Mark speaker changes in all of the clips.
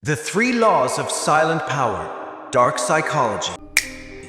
Speaker 1: The 3 Laws of Silent Power, Dark Psychology.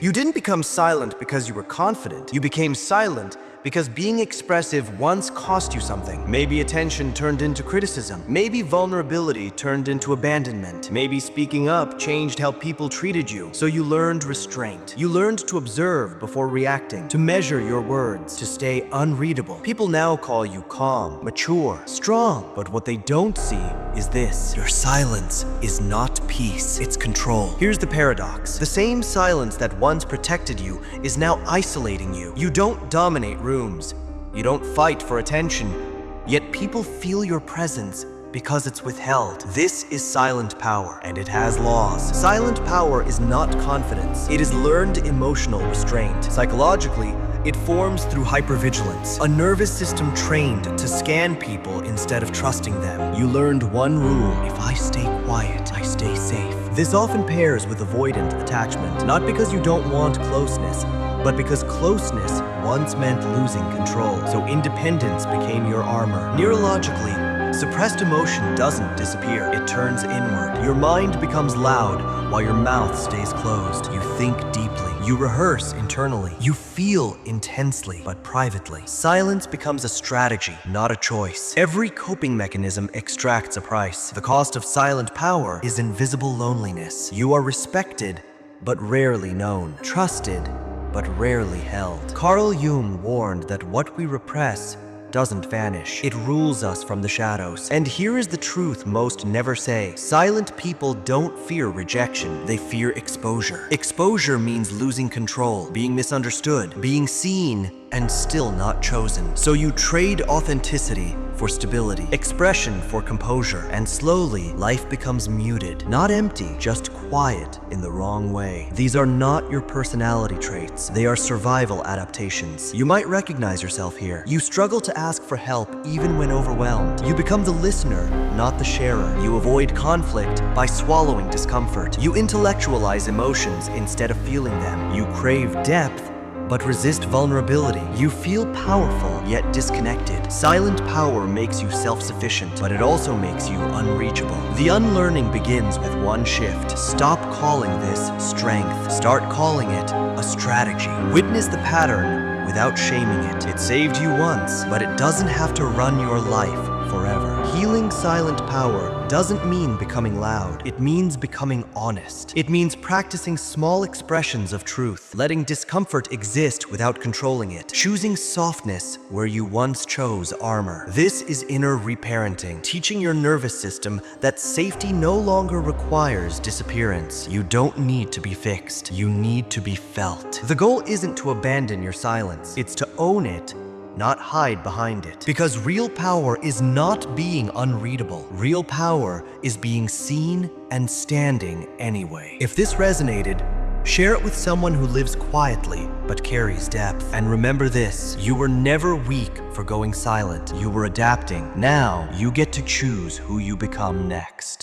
Speaker 1: You didn't become silent because you were confident. You became silent because being expressive once cost you something. Maybe attention turned into criticism. Maybe vulnerability turned into abandonment. Maybe speaking up changed how people treated you. So you learned restraint. You learned to observe before reacting, to measure your words, to stay unreadable. People now call you calm, mature, strong. But what they don't see is this. Your silence is not peace, it's control. Here's the paradox. The same silence that once protected you is now isolating you. You don't dominate rooms. You don't fight for attention. Yet people feel your presence because it's withheld. This is silent power, and it has laws. Silent power is not confidence. It is learned emotional restraint. Psychologically, it forms through hypervigilance, a nervous system trained to scan people instead of trusting them. You learned one rule: if I stay quiet, I stay safe. This often pairs with avoidant attachment, not because you don't want closeness, but because closeness once meant losing control. So independence became your armor. Neurologically, suppressed emotion doesn't disappear, it turns inward. Your mind becomes loud while your mouth stays closed. You think deeply. You rehearse internally. You feel intensely, but privately. Silence becomes a strategy, not a choice. Every coping mechanism extracts a price. The cost of silent power is invisible loneliness. You are respected, but rarely known. Trusted, but rarely held. Carl Jung warned that what we repress doesn't vanish. It rules us from the shadows. And here is the truth most never say. Silent people don't fear rejection. They fear exposure. Exposure means losing control, being misunderstood, being seen, and still not chosen. So you trade authenticity for stability, expression for composure, and slowly life becomes muted. Not empty, just quiet in the wrong way. These are not your personality traits. They are survival adaptations. You might recognize yourself here. You struggle to ask for help even when overwhelmed. You become the listener, not the sharer. You avoid conflict by swallowing discomfort. You intellectualize emotions instead of feeling them. You crave depth but resist vulnerability. You feel powerful, yet disconnected. Silent power makes you self-sufficient, but it also makes you unreachable. The unlearning begins with one shift. Stop calling this strength. Start calling it a strategy. Witness the pattern without shaming it. It saved you once, but it doesn't have to run your life forever. Healing silent power doesn't mean becoming loud. It means becoming honest. It means practicing small expressions of truth, letting discomfort exist without controlling it, choosing softness where you once chose armor. This is inner reparenting, teaching your nervous system that safety no longer requires disappearance. You don't need to be fixed. You need to be felt. The goal isn't to abandon your silence. It's to own it, not hide behind it. Because real power is not being unreadable. Real power is being seen and standing anyway. If this resonated, share it with someone who lives quietly but carries depth. And remember this: you were never weak for going silent. You were adapting. Now you get to choose who you become next.